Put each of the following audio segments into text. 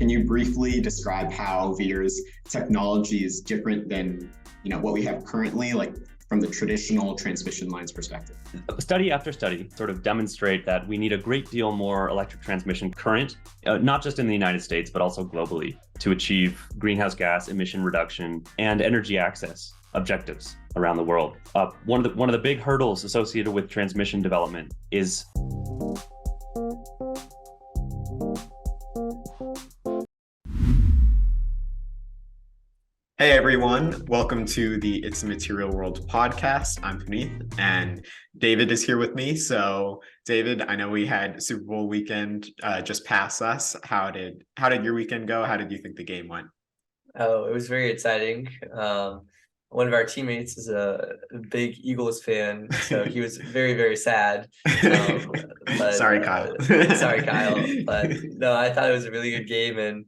can you briefly describe how VEIR's technology is different than what we have currently, like from the traditional transmission lines perspective? Study after study sort of demonstrate that we need a great deal more electric transmission current, not just in the United States, but also globally, to achieve greenhouse gas emission reduction and energy access objectives around the world. One of the big hurdles associated with transmission development is Hey everyone, welcome to the It's a Material World podcast. I'm Puneeth and David is here with me. So David, I know we had Super Bowl weekend just past us. How did your weekend go? How did you think the game went? Oh, it was very exciting. One of our teammates is a big Eagles fan, so he was very, very sad. Sorry, Kyle. Sorry, Kyle. But no, I thought it was a really good game, and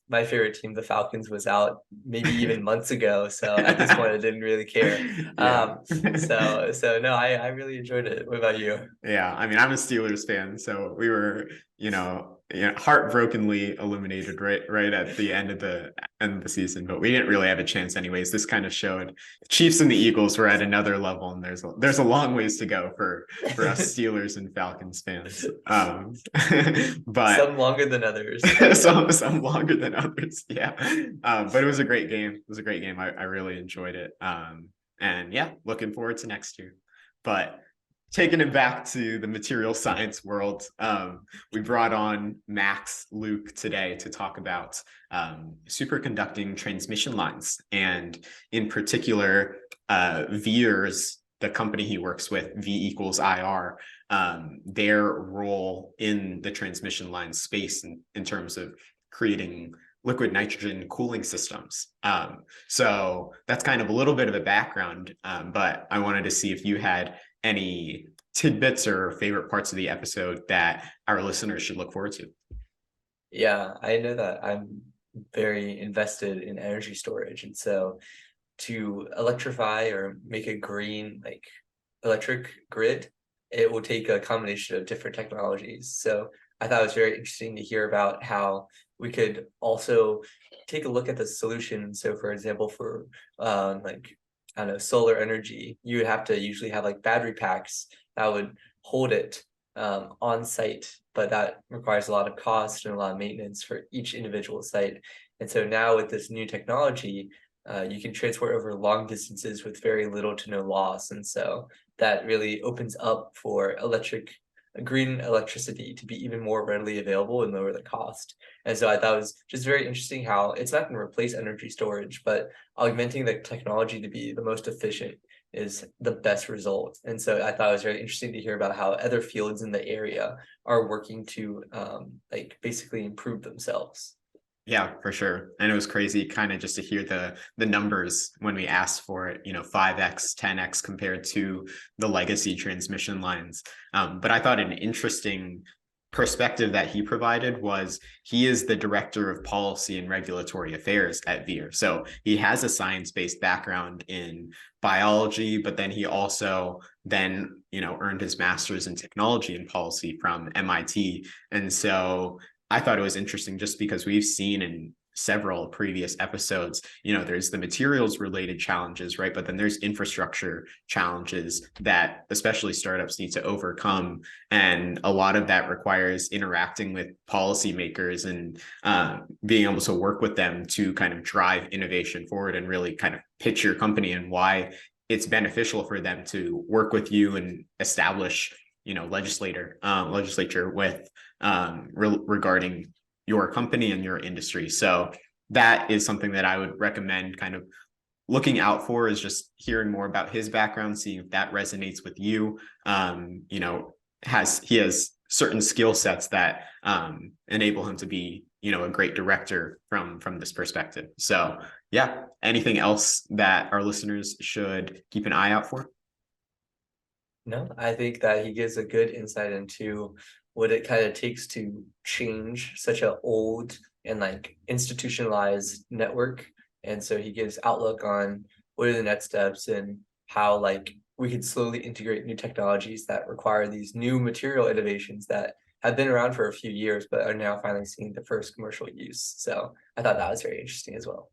my favorite team, the Falcons, was out maybe even months ago. So at this point, I didn't really care. So no, I really enjoyed it. What about you? Yeah, I mean, I'm a Steelers fan, so we were, heartbrokenly eliminated right at the end of the season, but we didn't really have a chance anyways. This kind of showed Chiefs and the Eagles were at another level, and there's a long ways to go for us Steelers and Falcons fans. But some longer than others. some longer than others, yeah. But it was a great game. It was a great game. I really enjoyed it. And yeah, looking forward to next year. But taking it back to the material science world, we brought on Max Luke today to talk about superconducting transmission lines, and in particular, VEIR's, the company he works with, V = IR, their role in the transmission line space in terms of creating liquid nitrogen cooling systems. So that's kind of a little bit of a background, but I wanted to see if you had any tidbits or favorite parts of the episode that our listeners should look forward to. Yeah, I know that I'm very invested in energy storage. And so to electrify or make a green electric grid, it will take a combination of different technologies. So I thought it was very interesting to hear about how we could also take a look at the solution. So for example, for solar energy, you would have to usually have battery packs that would hold it on site, but that requires a lot of cost and a lot of maintenance for each individual site. And so now with this new technology, you can transport over long distances with very little to no loss. And so that really opens up for green electricity to be even more readily available and lower the cost. And so I thought it was just very interesting how it's not going to replace energy storage, but augmenting the technology to be the most efficient is the best result. And so I thought it was very interesting to hear about how other fields in the area are working to basically improve themselves. Yeah, for sure. And it was crazy kind of just to hear the numbers when we asked for it, 5x, 10x compared to the legacy transmission lines. But I thought an interesting perspective that he provided was he is the director of policy and regulatory affairs at VEIR. So he has a science-based background in biology, but then he also earned his master's in technology and policy from MIT. And so I thought it was interesting just because we've seen in several previous episodes, there's the materials related challenges, right? But then there's infrastructure challenges that especially startups need to overcome. And a lot of that requires interacting with policymakers and being able to work with them to kind of drive innovation forward and really kind of pitch your company and why it's beneficial for them to work with you and establish legislature with regarding your company and your industry. So that is something that I would recommend kind of looking out for, is just hearing more about his background, seeing if that resonates with you. He has certain skill sets that enable him to be a great director from this perspective. So yeah, anything else that our listeners should keep an eye out for? No, I think that he gives a good insight into what it kind of takes to change such an old and institutionalized network. And so he gives outlook on what are the next steps and how we could slowly integrate new technologies that require these new material innovations that have been around for a few years, but are now finally seeing the first commercial use. So I thought that was very interesting as well.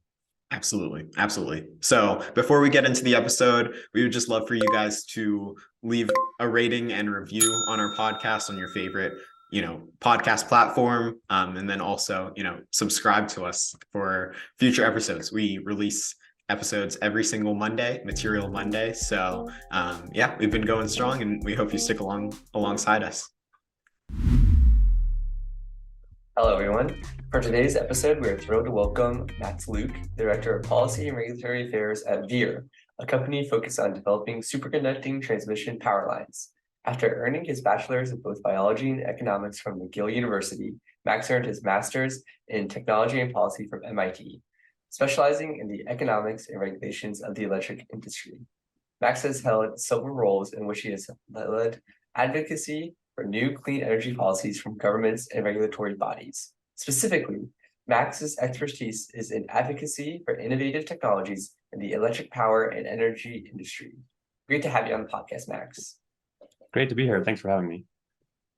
Absolutely. Absolutely. So before we get into the episode, we would just love for you guys to leave a rating and review on our podcast on your favorite, podcast platform. And then also, subscribe to us for future episodes. We release episodes every single Monday, Material Monday. So yeah, we've been going strong and we hope you stick alongside us. Hello, everyone. For today's episode, we're thrilled to welcome Max Luke, Director of Policy and Regulatory Affairs at VEIR, a company focused on developing superconducting transmission power lines. After earning his bachelor's in both biology and economics from McGill University, Max earned his master's in technology and policy from MIT, specializing in the economics and regulations of the electric industry. Max has held several roles in which he has led advocacy for new clean energy policies from governments and regulatory bodies. Specifically, Max's expertise is in advocacy for innovative technologies in the electric power and energy industry. Great to have you on the podcast, Max. Great to be here. Thanks for having me.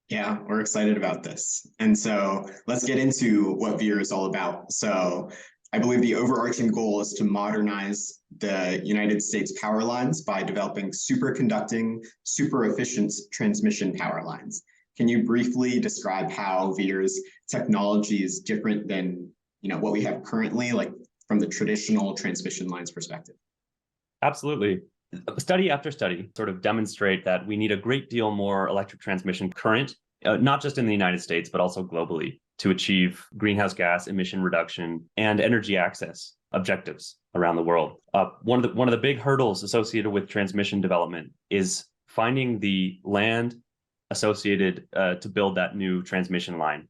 Yeah, we're excited about this. And so let's get into what VEIR is all about. So I believe the overarching goal is to modernize the United States power lines by developing superconducting, super efficient transmission power lines. Can you briefly describe how VEIR's technology is different than what we have currently, like from the traditional transmission lines perspective? Absolutely. Study after study sort of demonstrate that we need a great deal more electric transmission current, not just in the United States, but also globally, to achieve greenhouse gas emission reduction and energy access objectives around the world. One of the big hurdles associated with transmission development is finding the land associated to build that new transmission line.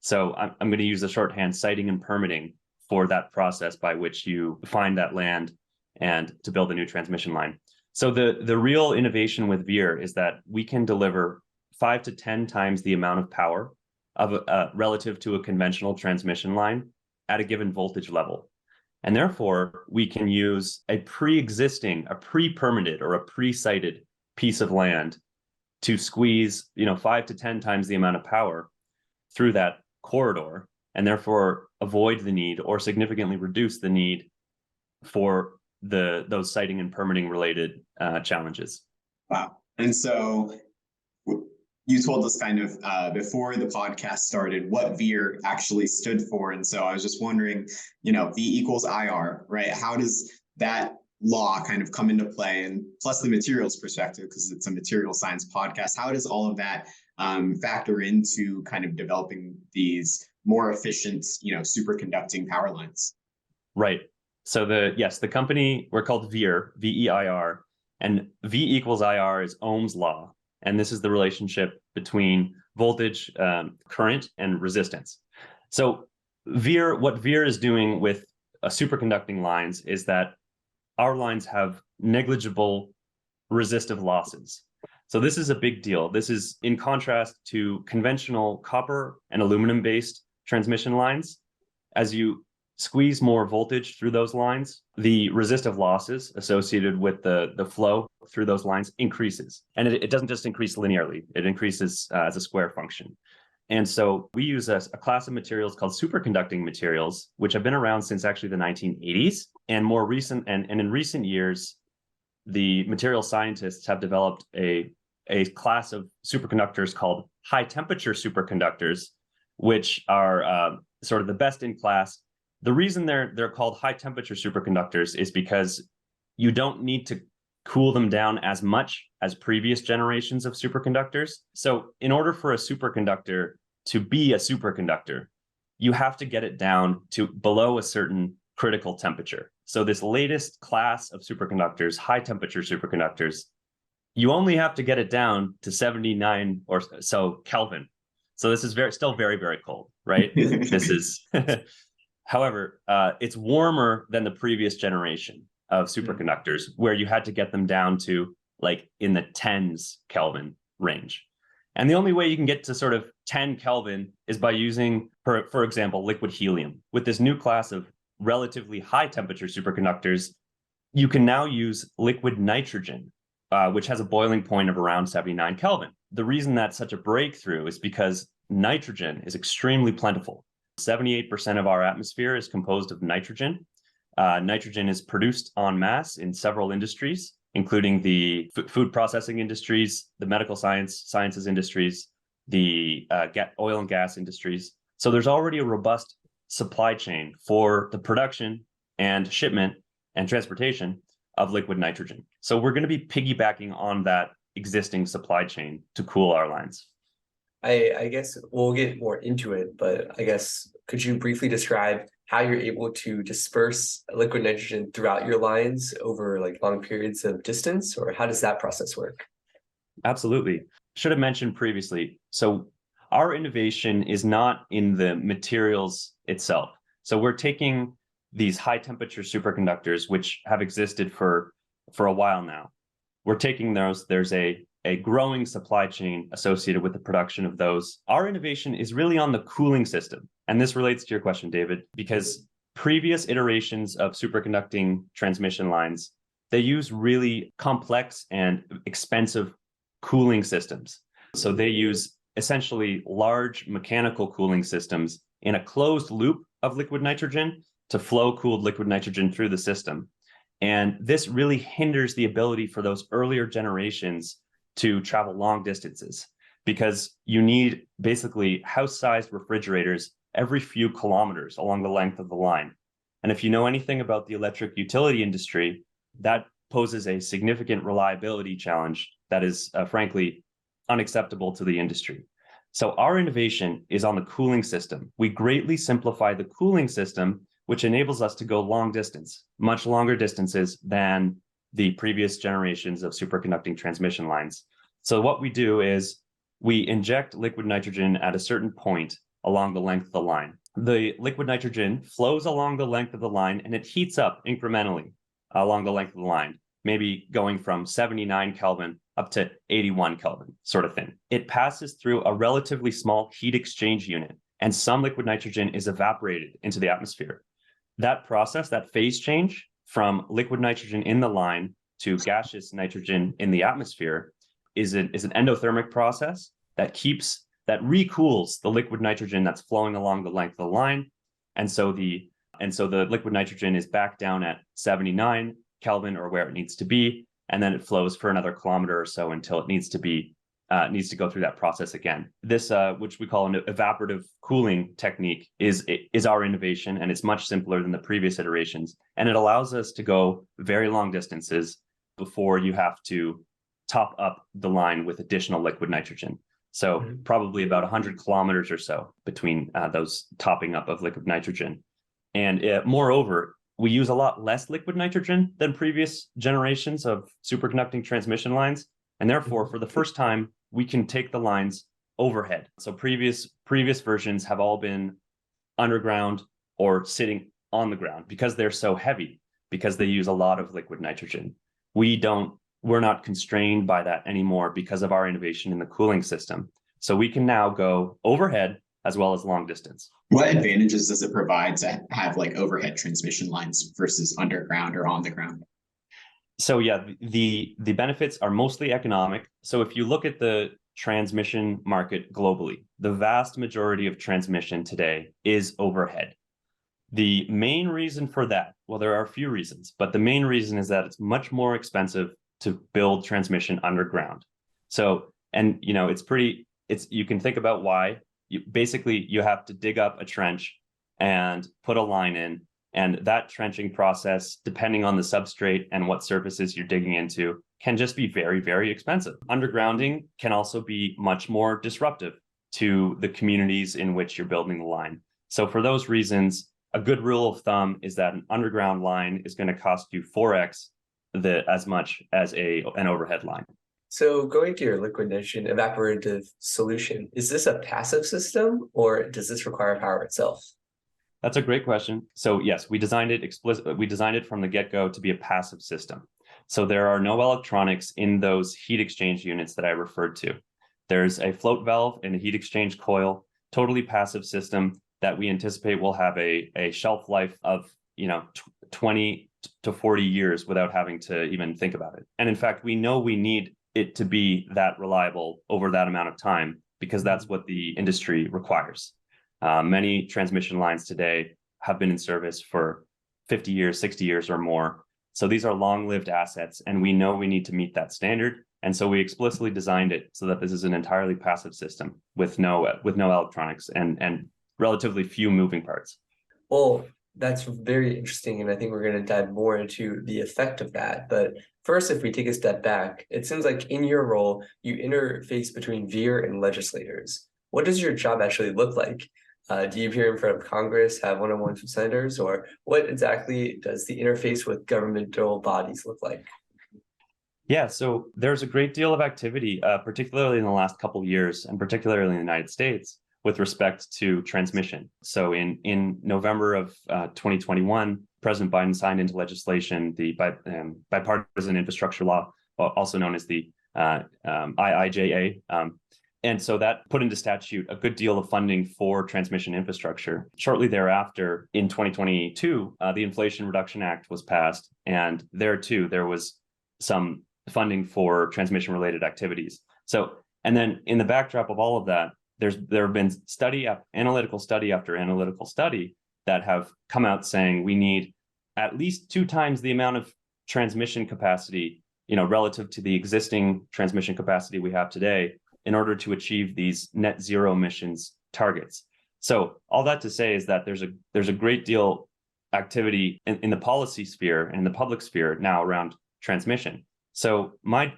So I'm going to use the shorthand siting and permitting for that process by which you find that land and to build a new transmission line. So the real innovation with VEIR is that we can deliver 5 to 10 times the amount of power of relative to a conventional transmission line at a given voltage level. And therefore, we can use a pre-permitted or a pre-sited piece of land to squeeze 5 to 10 times the amount of power through that corridor, and therefore avoid the need or significantly reduce the need for those siting and permitting related challenges. Wow. And so you told us kind of before the podcast started what VEIR actually stood for. And so I was just wondering, V equals IR, right? How does that law kind of come into play? And plus the materials perspective, because it's a material science podcast, how does all of that factor into kind of developing these more efficient, superconducting power lines? Right. So the company, we're called VEIR, VEIR, and V equals IR is Ohm's law. And this is the relationship between voltage, current, and resistance. So what VEIR is doing with superconducting lines is that our lines have negligible resistive losses. So this is a big deal. This is in contrast to conventional copper and aluminum-based transmission lines. As you squeeze more voltage through those lines, the resistive losses associated with the flow through those lines increases. And it doesn't just increase linearly, it increases as a square function. And so we use a class of materials called superconducting materials, which have been around since actually the 1980s. And in recent years, the material scientists have developed a class of superconductors called high temperature superconductors, which are sort of the best in class. The reason they're called high temperature superconductors is because you don't need to cool them down as much as previous generations of superconductors. So in order for a superconductor to be a superconductor, you have to get it down to below a certain critical temperature. So this latest class of superconductors, high temperature superconductors, you only have to get it down to 79 or so Kelvin. So this is still very, very cold, right? This is, however, it's warmer than the previous generation of superconductors, where you had to get them down to like in the tens Kelvin range. And the only way you can get to sort of 10 Kelvin is by using, for example, liquid helium. With this new class of relatively high temperature superconductors, you can now use liquid nitrogen which has a boiling point of around 79 Kelvin. The reason that's such a breakthrough is because nitrogen is extremely plentiful. 78% of our atmosphere is composed of nitrogen. Nitrogen is produced en masse in several industries, including the food processing industries, the medical sciences industries, the oil and gas industries. So there's already a robust supply chain for the production and shipment and transportation of liquid nitrogen. So we're going to be piggybacking on that existing supply chain to cool our lines. I guess we'll get more into it, but I guess could you briefly describe how you're able to disperse liquid nitrogen throughout your lines over like long periods of distance, or how does that process work? Absolutely. Should have mentioned previously. So our innovation is not in the materials itself. So we're taking these high temperature superconductors, which have existed for a while now. We're taking those, there's a growing supply chain associated with the production of those. Our innovation is really on the cooling system. And this relates to your question, David, because previous iterations of superconducting transmission lines, they use really complex and expensive cooling systems. So they use essentially large mechanical cooling systems in a closed loop of liquid nitrogen to flow cooled liquid nitrogen through the system. And this really hinders the ability for those earlier generations to travel long distances, because you need basically house-sized refrigerators every few kilometers along the length of the line. And if you know anything about the electric utility industry, that poses a significant reliability challenge that is frankly unacceptable to the industry. So our innovation is on the cooling system. We greatly simplify the cooling system, which enables us to go long distance, much longer distances than the previous generations of superconducting transmission lines. So what we do is we inject liquid nitrogen at a certain point along the length of the line. The liquid nitrogen flows along the length of the line and it heats up incrementally along the length of the line, maybe going from 79 Kelvin up to 81 Kelvin, sort of thing. It passes through a relatively small heat exchange unit, and some liquid nitrogen is evaporated into the atmosphere. That process, that phase change from liquid nitrogen in the line to gaseous nitrogen in the atmosphere is an endothermic process that recools the liquid nitrogen that's flowing along the length of the line. And so the liquid nitrogen is back down at 79 Kelvin or where it needs to be. And then it flows for another kilometer or so until it needs to go through that process again. This, which we call an evaporative cooling technique, is our innovation, and it's much simpler than the previous iterations. And it allows us to go very long distances before you have to top up the line with additional liquid nitrogen. So probably about 100 kilometers or so between those topping up of liquid nitrogen. And moreover, we use a lot less liquid nitrogen than previous generations of superconducting transmission lines. And therefore, for the first time, we can take the lines overhead. So previous versions have all been underground or sitting on the ground because they're so heavy, because they use a lot of liquid nitrogen. We're not constrained by that anymore because of our innovation in the cooling system. So we can now go overhead as well as long distance. What advantages does it provide to have like overhead transmission lines versus underground or on the ground? So yeah, the benefits are mostly economic. So if you look at the transmission market globally, the vast majority of transmission today is overhead. The main reason for that, well, there are a few reasons, but the main reason is that it's much more expensive to build transmission underground. So, and you can think about why. You have to dig up a trench and put a line in, and that trenching process, depending on the substrate and what surfaces you're digging into, can just be very, very expensive. Undergrounding can also be much more disruptive to the communities in which you're building the line. So for those reasons, a good rule of thumb is that an underground line is going to cost you 4x as much as an overhead line. So going to your liquid nitrogen evaporative solution, is this a passive system or does this require power itself? That's a great question. So yes, we designed it from the get-go to be a passive system. So there are no electronics in those heat exchange units that I referred to. There's a float valve and a heat exchange coil, totally passive system that we anticipate will have a shelf life of 20 to 40 years without having to even think about it. And in fact, we know we need it to be that reliable over that amount of time because that's what the industry requires. Many transmission lines today have been in service for 50 years, 60 years or more. So these are long-lived assets, and we know we need to meet that standard. And so we explicitly designed it so that this is an entirely passive system with no electronics and relatively few moving parts. Well, that's very interesting, and I think we're going to dive more into the effect of that. But first, if we take a step back, it seems like in your role, you interface between VEIR and legislators. What does your job actually look like? Do you appear in front of Congress, have one-on-ones with senators, or what exactly does the interface with governmental bodies look like? Yeah, so there's a great deal of activity, particularly in the last couple of years, and particularly in the United States, with respect to transmission. So in November of 2021, President Biden signed into legislation the bipartisan infrastructure law, also known as the IIJA. And so that put into statute a good deal of funding for transmission infrastructure. Shortly thereafter, in 2022, the Inflation Reduction Act was passed. And there too, there was some funding for transmission-related activities. So, and then in the backdrop of all of that, there have been analytical study after analytical study that have come out saying we need at least 2 times the amount of transmission capacity, relative to the existing transmission capacity we have today, in order to achieve these net zero emissions targets. So all that to say is that there's a great deal activity in the policy sphere and the public sphere now around transmission. So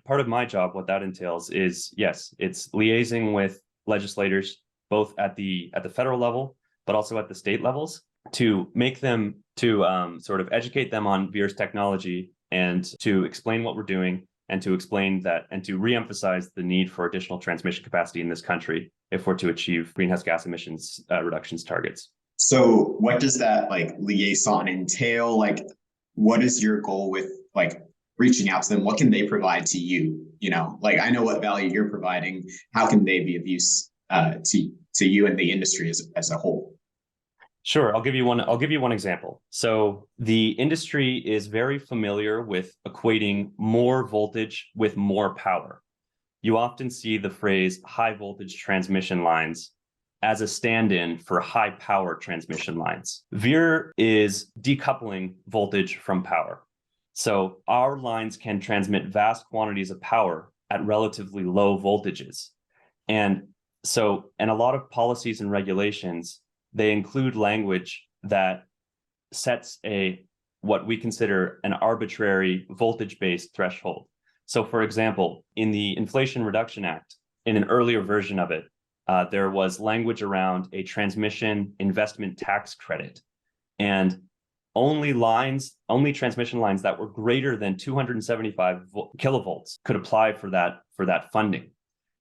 part of my job, what that entails is, yes, it's liaising with legislators, both at the federal level, but also at the state levels, to make them, sort of educate them on VEIR's technology and to explain what we're doing and to explain that and to reemphasize the need for additional transmission capacity in this country if we're to achieve greenhouse gas emissions reductions targets. So what does that liaison entail? What is your goal with reaching out to them? What can they provide to you? I know what value you're providing. How can they be of use to you and the industry as a whole? Sure, I'll give you one example. So the industry is very familiar with equating more voltage with more power. You often see the phrase high voltage transmission lines as a stand-in for high power transmission lines. VEIR is decoupling voltage from power. So our lines can transmit vast quantities of power at relatively low voltages. And a lot of policies and regulations, they include language that sets what we consider an arbitrary voltage-based threshold. So for example, in the Inflation Reduction Act, in an earlier version of it, there was language around a transmission investment tax credit. And only transmission lines that were greater than 275 kilovolts could apply for that funding.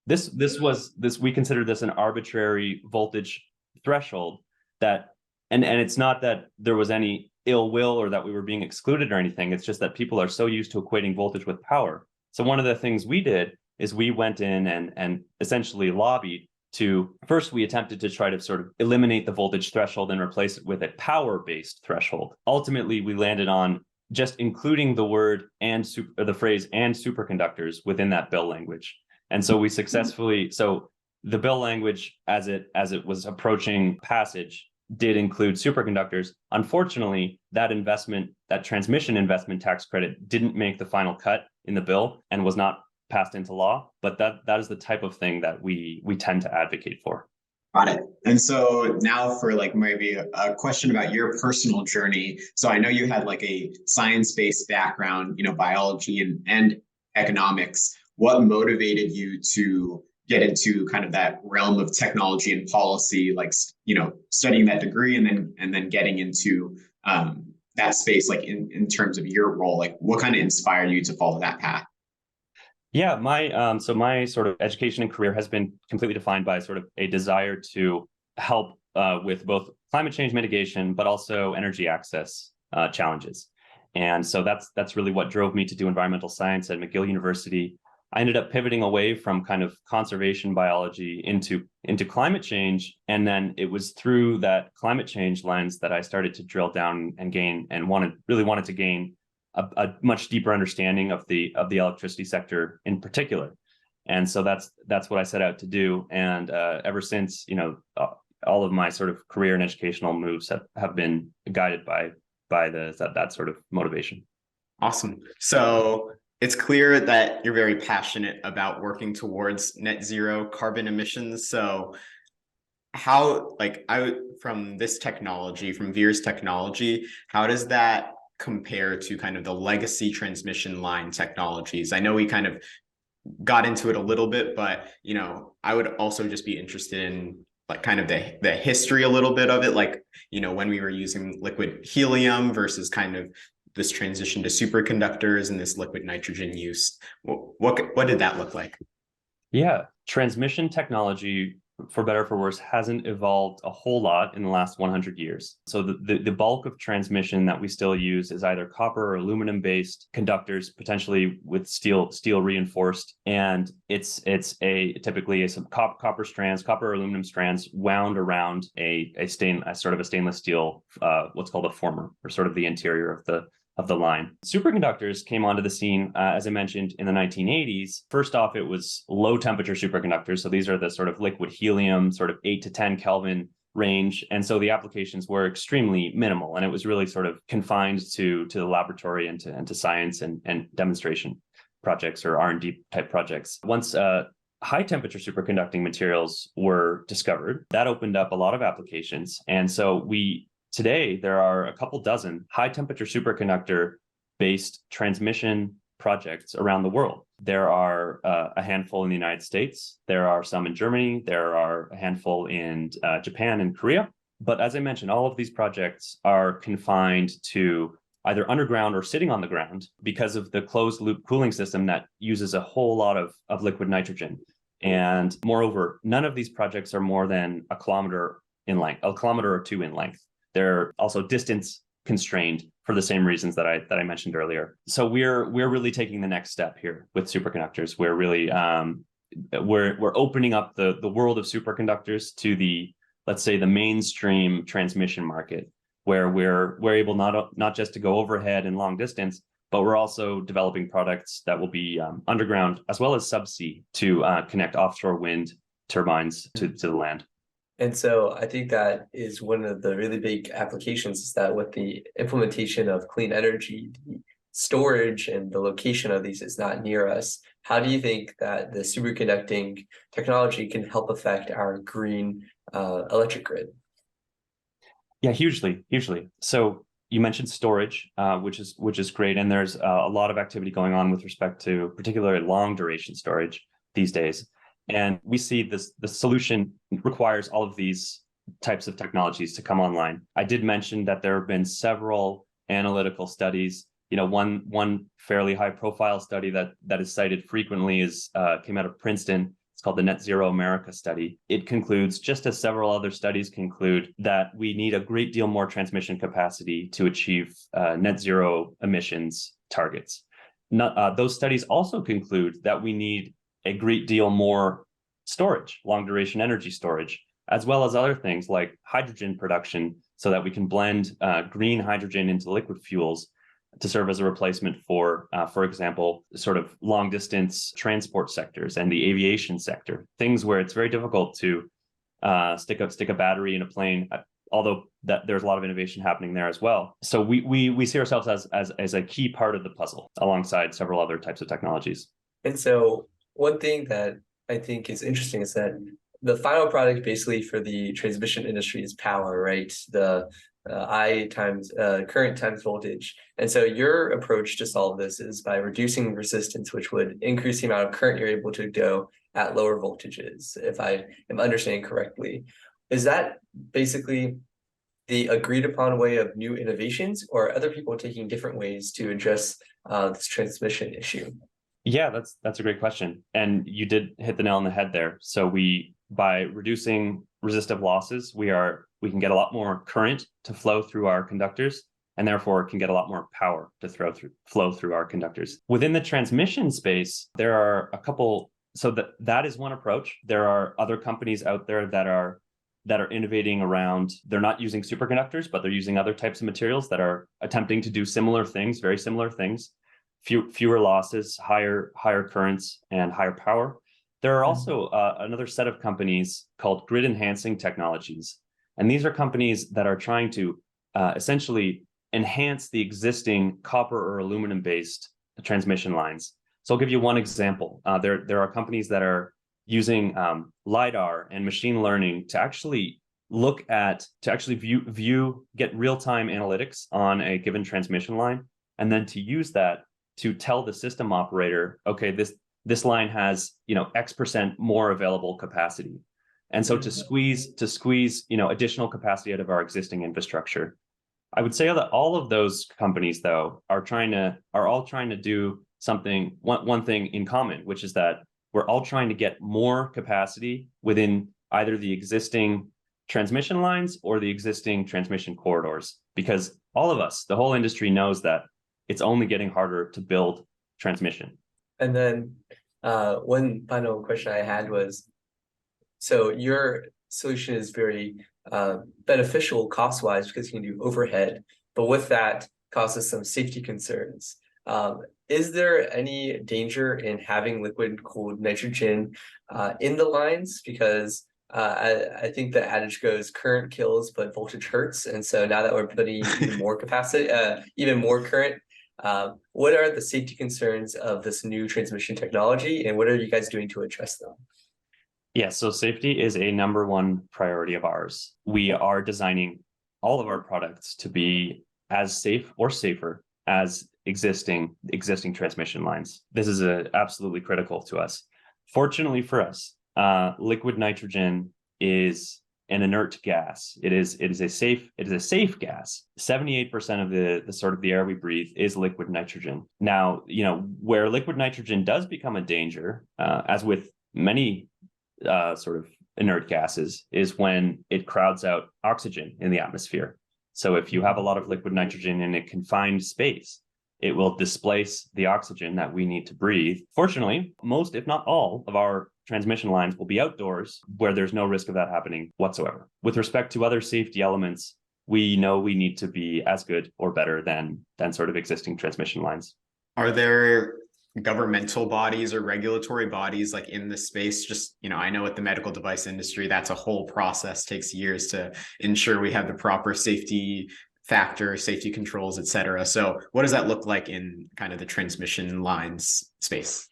We consider this an arbitrary voltage threshold and it's not that there was any ill will or that we were being excluded or anything. It's just that people are so used to equating voltage with power. So one of the things we did is we went in and essentially lobbied first we attempted to try to sort of eliminate the voltage threshold and replace it with a power-based threshold. Ultimately, we landed on just including the word the phrase and superconductors within that bill language. And so we successfully, the bill language as it was approaching passage did include superconductors. Unfortunately, that transmission investment tax credit didn't make the final cut in the bill and was not passed into law, but that is the type of thing that we tend to advocate for. Got it. And so now for maybe a question about your personal journey. So I know you had a science-based background, biology and economics. What motivated you to get into kind of that realm of technology and policy, studying that degree and then getting into that space, in terms of your role? What kind of inspired you to follow that path? Yeah, my sort of education and career has been completely defined by sort of a desire to help with both climate change mitigation, but also energy access challenges. And so that's really what drove me to do environmental science at McGill University. I ended up pivoting away from kind of conservation biology into climate change. And then it was through that climate change lens that I started to drill down and gain and really wanted to gain a much deeper understanding of the electricity sector in particular. And so that's what I set out to do. And ever since, all of my sort of career and educational moves have been guided by that sort of motivation. Awesome. So it's clear that you're very passionate about working towards net zero carbon emissions. So how, from this technology, from VEIR's technology, how does that compare to kind of the legacy transmission line technologies? I know we kind of got into it a little bit, but, I would also just be interested in kind of the history a little bit of it, when we were using liquid helium versus kind of this transition to superconductors and this liquid nitrogen use. What did that look like? Yeah, transmission technology, for better or for worse, hasn't evolved a whole lot in the last 100 years. So the bulk of transmission that we still use is either copper or aluminum based conductors, potentially with steel reinforced, and it's typically some copper or aluminum strands wound around a stainless steel, what's called a former, or sort of the interior of the line. Superconductors came onto the scene, as I mentioned, in the 1980s. First off, it was low temperature superconductors. So these are the sort of liquid helium, sort of 8 to 10 Kelvin range. And so the applications were extremely minimal. And it was really sort of confined to the laboratory and to science and demonstration projects or R&D type projects. Once high temperature superconducting materials were discovered, that opened up a lot of applications. And so today, there are a couple dozen high-temperature superconductor-based transmission projects around the world. There are a handful in the United States. There are some in Germany. There are a handful in Japan and Korea. But as I mentioned, all of these projects are confined to either underground or sitting on the ground because of the closed-loop cooling system that uses a whole lot of liquid nitrogen. And moreover, none of these projects are more than a kilometer or two in length. They're also distance constrained for the same reasons that I mentioned earlier. So we're really taking the next step here with superconductors. We're really we're opening up the world of superconductors to let's say the mainstream transmission market, where we're able not just to go overhead and long distance, but we're also developing products that will be underground as well as subsea to connect offshore wind turbines to the land. And so I think that is one of the really big applications, is that with the implementation of clean energy, the storage and the location of these is not near us. How do you think that the superconducting technology can help affect our green electric grid? Yeah, hugely. So you mentioned storage, which is great. And there's a lot of activity going on with respect to particularly long duration storage these days. And we see the solution requires all of these types of technologies to come online. I did mention that there have been several analytical studies. One fairly high profile study that is cited frequently came out of Princeton. It's called the Net Zero America study. It concludes, just as several other studies conclude, that we need a great deal more transmission capacity to achieve net zero emissions targets. Those studies also conclude that we need a great deal more storage, long duration energy storage, as well as other things like hydrogen production, so that we can blend green hydrogen into liquid fuels to serve as a replacement for example, sort of long distance transport sectors and the aviation sector, things where it's very difficult to stick a battery in a plane, although there's a lot of innovation happening there as well. So we see ourselves as a key part of the puzzle alongside several other types of technologies. And so one thing that I think is interesting is that the final product basically for the transmission industry is power, right? The I times current times voltage. And so your approach to solve this is by reducing resistance, which would increase the amount of current you're able to go at lower voltages, if I am understanding correctly. Is that basically the agreed upon way of new innovations, or are other people taking different ways to address this transmission issue? Yeah, that's a great question. And you did hit the nail on the head there. So by reducing resistive losses, we can get a lot more current to flow through our conductors, and therefore can get a lot more power to flow through our conductors. Within the transmission space, there are a couple. So that is one approach. There are other companies out there that are innovating around. They're not using superconductors, but they're using other types of materials that are attempting to do similar things, very similar things. Fewer losses, higher currents, and higher power. There are also another set of companies called grid enhancing technologies, and these are companies that are trying to essentially enhance the existing copper or aluminum based transmission lines. So I'll give you one example. There are companies that are using LiDAR and machine learning to actually get real-time analytics on a given transmission line, and then to use that to tell the system operator, okay, this line has X% more available capacity. And so to squeeze additional capacity out of our existing infrastructure. I would say that all of those companies, though, are all trying to do one thing in common, which is that we're all trying to get more capacity within either the existing transmission lines or the existing transmission corridors, because all of us, the whole industry, knows that it's only getting harder to build transmission. And then one final question I had was, so your solution is very beneficial cost-wise because you can do overhead, but with that causes some safety concerns. Is there any danger in having liquid-cooled nitrogen in the lines? Because I think the adage goes, current kills, but voltage hurts. And so now that we're putting even more capacity, even more current, what are the safety concerns of this new transmission technology, and what are you guys doing to address them? Yeah, so safety is a number one priority of ours. We are designing all of our products to be as safe or safer as existing transmission lines. This is absolutely critical to us. Fortunately for us, liquid nitrogen is an inert gas. It is a safe gas. 78% of the air we breathe is liquid nitrogen. Now, where liquid nitrogen does become a danger, as with many sort of inert gases, is when it crowds out oxygen in the atmosphere. So if you have a lot of liquid nitrogen in a confined space, it will displace the oxygen that we need to breathe. Fortunately, most, if not all, of our transmission lines will be outdoors where there's no risk of that happening whatsoever. With respect to other safety elements, we know we need to be as good or better than sort of existing transmission lines. Are there governmental bodies or regulatory bodies like in this space? Just, I know with the medical device industry, that's a whole process, takes years to ensure we have the proper safety factors, safety controls, et cetera. So what does that look like in kind of the transmission lines space?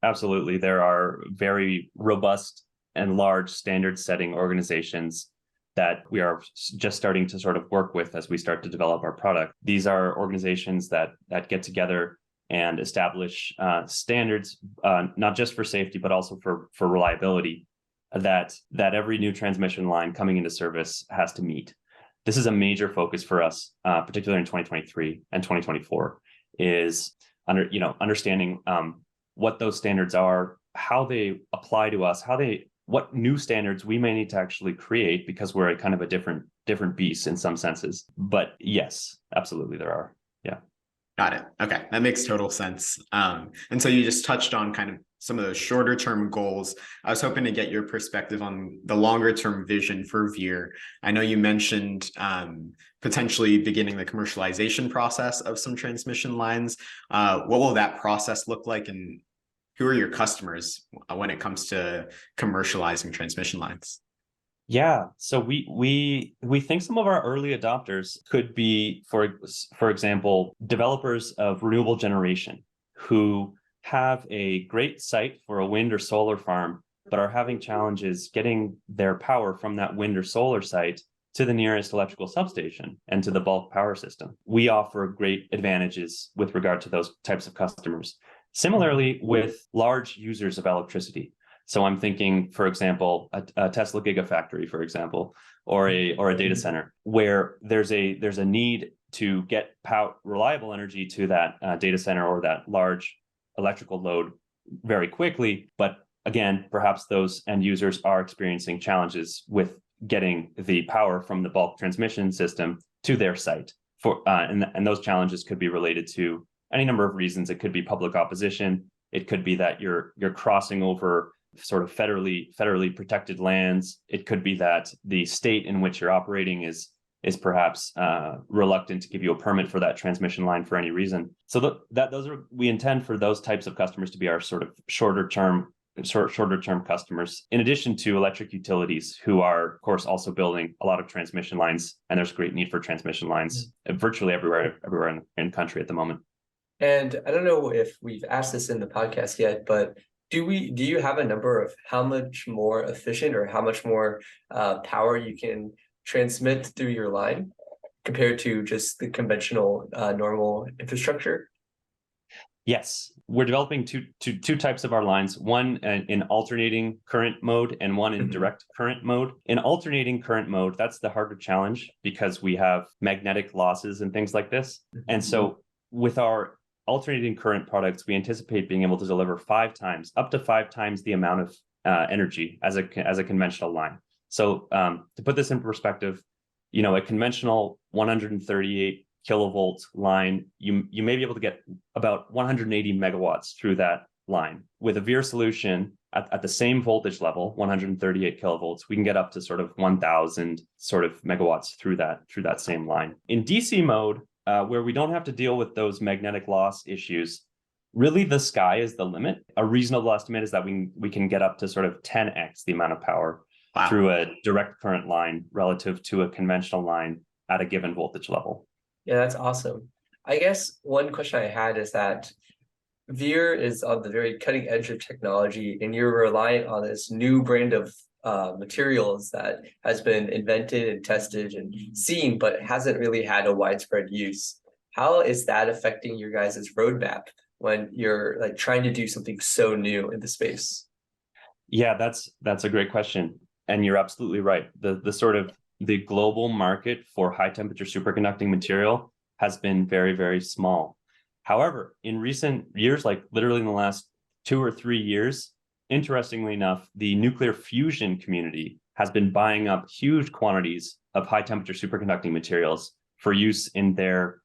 Absolutely. There are very robust and large standard setting organizations that we are just starting to sort of work with as we start to develop our product. These are organizations that get together and establish standards, not just for safety, but also for reliability, that every new transmission line coming into service has to meet. This is a major focus for us, particularly in 2023 and 2024, is understanding what those standards are, how they apply to us, what new standards we may need to actually create, because we're a kind of a different beast in some senses. But yes, absolutely there are. Yeah. Got it. Okay, that makes total sense. And so you just touched on kind of some of those shorter term goals. I was hoping to get your perspective on the longer term vision for VEIR. I know you mentioned potentially beginning the commercialization process of some transmission lines. What will that process look like, and who are your customers when it comes to commercializing transmission lines? Yeah, so we think some of our early adopters could be, for example, developers of renewable generation who have a great site for a wind or solar farm, but are having challenges getting their power from that wind or solar site to the nearest electrical substation and to the bulk power system. We offer great advantages with regard to those types of customers. Similarly, with large users of electricity. So I'm thinking, for example, a Tesla Gigafactory, for example, or a data center, where there's a need to get reliable energy to that data center or that large electrical load very quickly. But again, perhaps those end users are experiencing challenges with getting the power from the bulk transmission system to their site And those challenges could be related to any number of reasons. It could be public opposition. It could be that you're crossing over sort of federally protected lands. It could be that the state in which you're operating is perhaps reluctant to give you a permit for that transmission line for any reason. So we intend for those types of customers to be our sort of shorter term customers, in addition to electric utilities, who are, of course, also building a lot of transmission lines, and there's great need for transmission lines virtually everywhere in the country at the moment. And I don't know if we've asked this in the podcast yet, but do you have a number of how much more efficient or how much more power you can transmit through your line compared to just the conventional normal infrastructure? Yes, we're developing two types of our lines, one in alternating current mode and one in direct current mode. In alternating current mode, that's the harder challenge because we have magnetic losses and things like this. And so with our alternating current products, we anticipate being able to deliver up to five times the amount of energy as a conventional line. So to put this in perspective, a conventional 138 kilovolt line, you may be able to get about 180 megawatts through that line. With a VEIR solution at the same voltage level, 138 kilovolts, we can get up to sort of 1,000 sort of megawatts through that same line. In DC mode, where we don't have to deal with those magnetic loss issues, really the sky is the limit. A reasonable estimate is that we can get up to sort of 10x the amount of power through a direct current line relative to a conventional line at a given voltage level. Yeah, that's awesome. I guess one question I had is that VEIR is on the very cutting edge of technology, and you're reliant on this new brand of materials that has been invented and tested and seen, but hasn't really had a widespread use. How is that affecting your guys' roadmap when you're like trying to do something so new in the space? Yeah, that's a great question. And you're absolutely right. The global market for high temperature superconducting material has been very, very small. However, in recent years, like literally in the last 2 or 3 years, interestingly enough, the nuclear fusion community has been buying up huge quantities of high temperature superconducting materials for use in their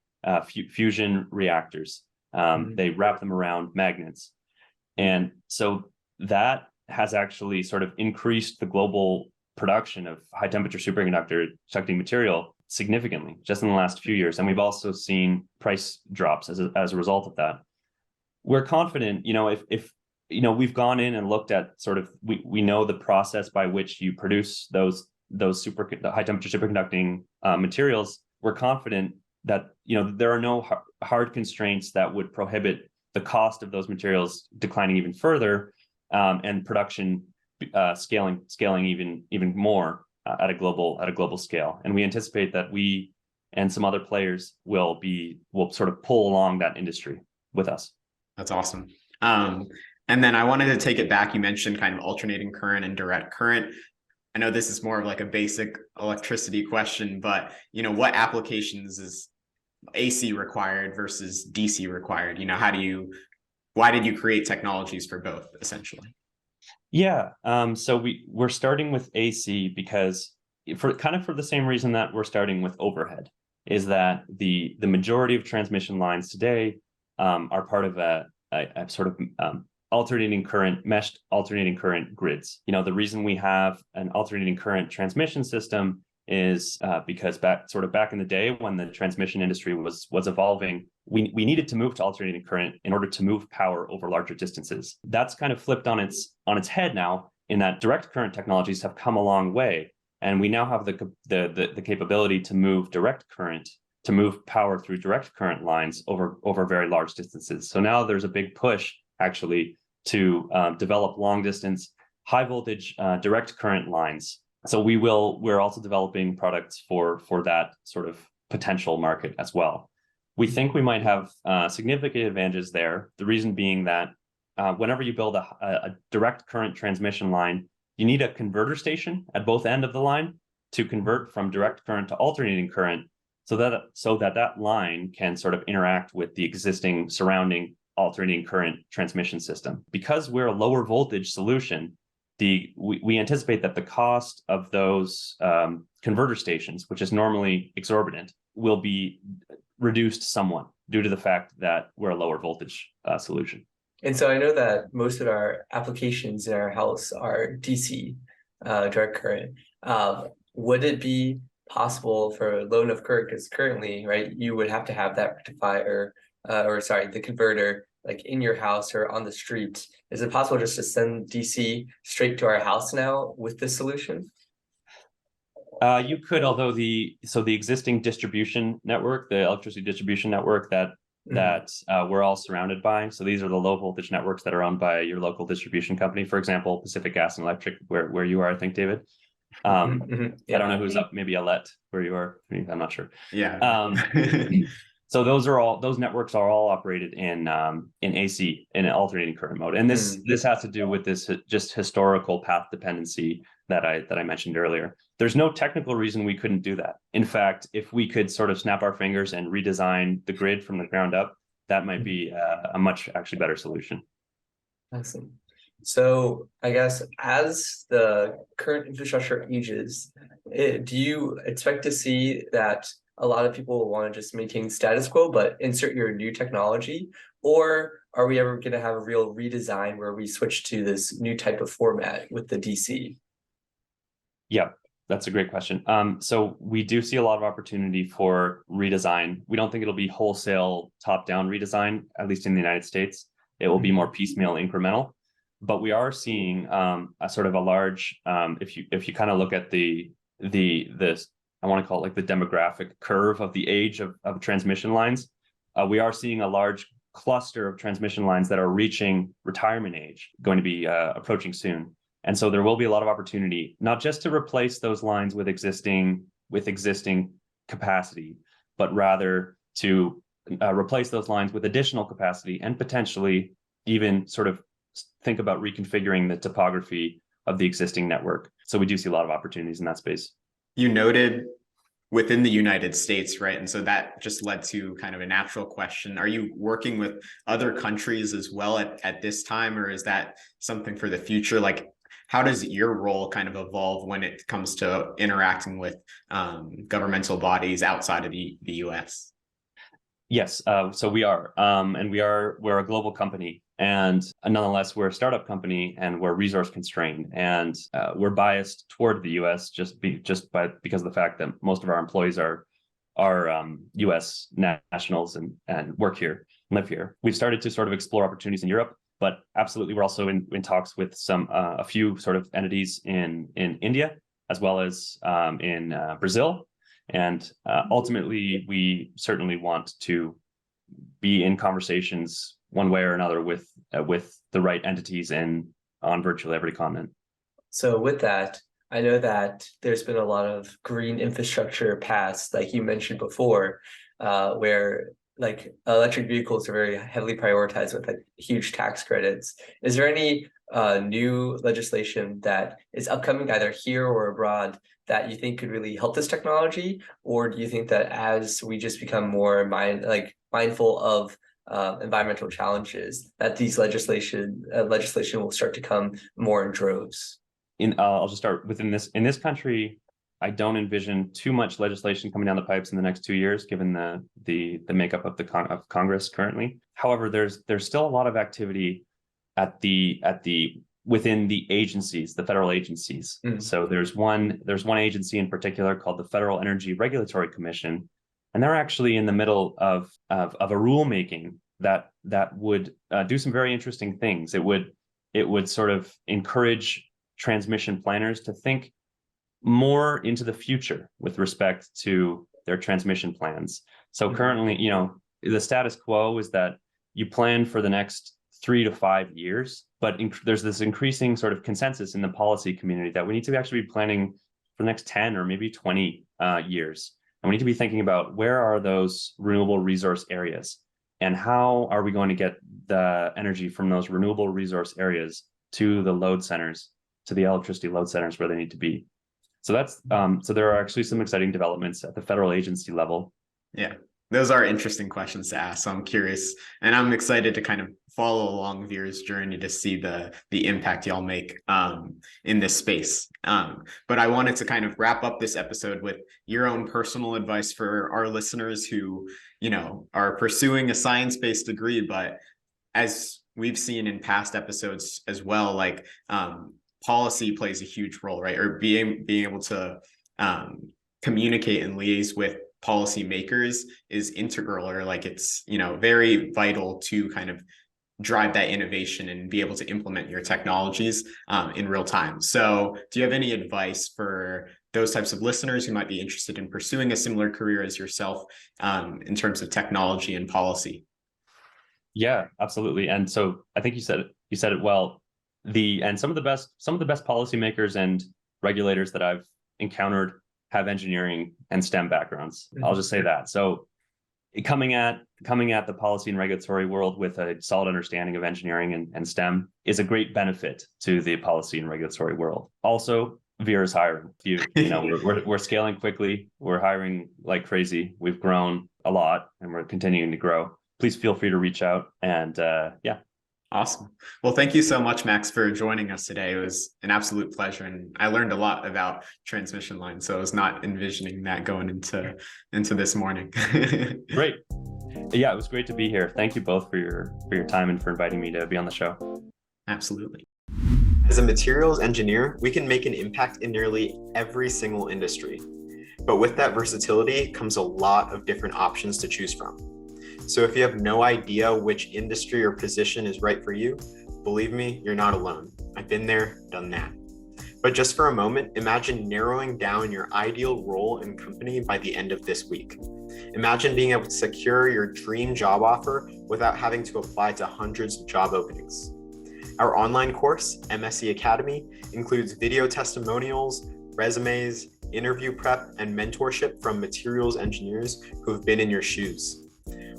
fusion reactors. They wrap them around magnets. And so that has actually sort of increased the global production of high temperature superconducting material significantly just in the last few years. And we've also seen price drops as a result of that. We're confident, if we've gone in and looked at sort of, we know the process by which you produce the high temperature superconducting materials. We're confident that, there are no hard constraints that would prohibit the cost of those materials declining even further, and production scaling even more at a global scale. And we anticipate that we and some other players will sort of pull along that industry with us. That's awesome. And then I wanted to take it back. You mentioned kind of alternating current and direct current. I know this is more of like a basic electricity question, but what applications is AC required versus DC required? Why did you create technologies for both, essentially? Yeah, so we're starting with AC because for the same reason that we're starting with overhead, is that the majority of transmission lines today are part of a sort of meshed alternating current grids. The reason we have an alternating current transmission system is because back in the day when the transmission industry was evolving, we needed to move to alternating current in order to move power over larger distances. That's kind of flipped on its head now, in that direct current technologies have come a long way, and we now have the capability to move power through direct current lines over very large distances. So now there's a big push actually to develop long distance, high voltage direct current lines. So we're also developing products for that sort of potential market as well. We think we might have significant advantages there. The reason being that whenever you build a direct current transmission line, you need a converter station at both ends of the line to convert from direct current to alternating current, so that line can sort of interact with the existing surrounding alternating current transmission system. Because we're a lower voltage solution, we anticipate that the cost of those converter stations, which is normally exorbitant, will be reduced somewhat due to the fact that we're a lower voltage solution. And so I know that most of our applications in our house are DC, direct current. Would it be possible for low enough current, because currently, right, you would have to have that rectifier, the converter, like in your house or on the street. Is it possible just to send DC straight to our house now with this solution? You could, although the existing distribution network, the electricity distribution network that we're all surrounded by. So these are the low voltage networks that are owned by your local distribution company. For example, Pacific Gas and Electric, where you are, I think, David. Yeah. I don't know who's up. Maybe Alette, where you are. I'm not sure. Yeah. So those networks are all operated in AC, in an alternating current mode, and this has to do with this just historical path dependency that I mentioned earlier. There's no technical reason we couldn't do that. In fact, if we could sort of snap our fingers and redesign the grid from the ground up, that might be a much actually better solution. Awesome. So I guess as the current infrastructure ages, do you expect to see that a lot of people will want to just maintain status quo but insert your new technology? Or are we ever going to have a real redesign where we switch to this new type of format with the DC? Yeah, that's a great question. So we do see a lot of opportunity for redesign. We don't think it'll be wholesale top-down redesign, at least in the United States. It will be more piecemeal, incremental. But we are seeing a sort of a large, if you kind of look at this, I want to call it like the demographic curve of the age of transmission lines, we are seeing a large cluster of transmission lines that are reaching retirement age, going to be approaching soon. And so there will be a lot of opportunity, not just to replace those lines with existing capacity, but rather to replace those lines with additional capacity and potentially even sort of think about reconfiguring the topography of the existing network. So we do see a lot of opportunities in that space. You noted within the United States, right? And so that just led to kind of a natural question. Are you working with other countries as well at this time, or is that something for the future? Like, how does your role kind of evolve when it comes to interacting with governmental bodies outside of the US? Yes, so we are, and we're a global company, and nonetheless we're a startup company, and we're resource constrained, and we're biased toward the U.S. because of the fact that most of our employees are U.S. nationals and work here, live here. We've started to sort of explore opportunities in Europe, but absolutely we're also in talks with a few sort of entities in India as well as in Brazil. And ultimately, we certainly want to be in conversations one way or another with the right entities and on virtually every continent. So with that, I know that there's been a lot of green infrastructure passed, like you mentioned before, where like electric vehicles are very heavily prioritized with like huge tax credits. Is there any new legislation that is upcoming either here or abroad that you think could really help this technology? Or do you think that as we just become more mindful of environmental challenges, that these legislation will start to come more in droves? I'll just start within this. In this country, I don't envision too much legislation coming down the pipes in the next 2 years, given the makeup of of Congress currently. However, there's still a lot of activity within the agencies, the federal agencies. So there's one agency in particular called the Federal Energy Regulatory Commission, and they're actually in the middle of a rulemaking that would do some very interesting things. It would sort of encourage transmission planners to think more into the future with respect to their transmission plans. So currently, the status quo is that you plan for the next 3 to 5 years, but there's this increasing sort of consensus in the policy community that we need to actually be planning for the next 10 or maybe 20 years. And we need to be thinking about where are those renewable resource areas and how are we going to get the energy from those renewable resource areas to the load centers, to the electricity load centers where they need to be. So that's so there are actually some exciting developments at the federal agency level. Yeah. those are interesting questions to ask. So I'm curious, and I'm excited to kind of follow along VEIR's journey to see the impact y'all make in this space. But I wanted to kind of wrap up this episode with your own personal advice for our listeners who, you know, are pursuing a science-based degree, but as we've seen in past episodes as well, like policy plays a huge role, right? Or being able to communicate and liaise with policymakers is integral, or like it's, you know, very vital to kind of drive that innovation and be able to implement your technologies in real time. So do you have any advice for those types of listeners who might be interested in pursuing a similar career as yourself in terms of technology and policy? Yeah, absolutely. And so I think you said it well. Some of the best policymakers and regulators that I've encountered have engineering and STEM backgrounds. I'll just say that. So coming at the policy and regulatory world with a solid understanding of engineering and STEM is a great benefit to the policy and regulatory world. Also, VEIR is hiring. You know, we're scaling quickly. We're hiring like crazy. We've grown a lot and we're continuing to grow. Please feel free to reach out. And yeah. Awesome. Well, thank you so much, Max, for joining us today. It was an absolute pleasure. And I learned a lot about transmission lines. So I was not envisioning that going into this morning. Great. Yeah, it was great to be here. Thank you both for your time and for inviting me to be on the show. Absolutely. As a materials engineer, we can make an impact in nearly every single industry. But with that versatility comes a lot of different options to choose from. So if you have no idea which industry or position is right for you, believe me, you're not alone. I've been there, done that. But just for a moment, imagine narrowing down your ideal role and company by the end of this week. Imagine being able to secure your dream job offer without having to apply to hundreds of job openings. Our online course, MSE Academy, includes video testimonials, resumes, interview prep, and mentorship from materials engineers who have been in your shoes.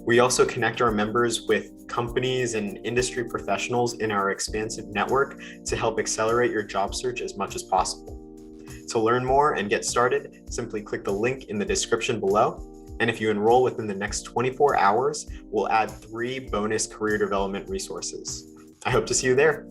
We also connect our members with companies and industry professionals in our expansive network to help accelerate your job search as much as possible. To learn more and get started, simply click the link in the description below. And if you enroll within the next 24 hours, we'll add 3 bonus career development resources. I hope to see you there.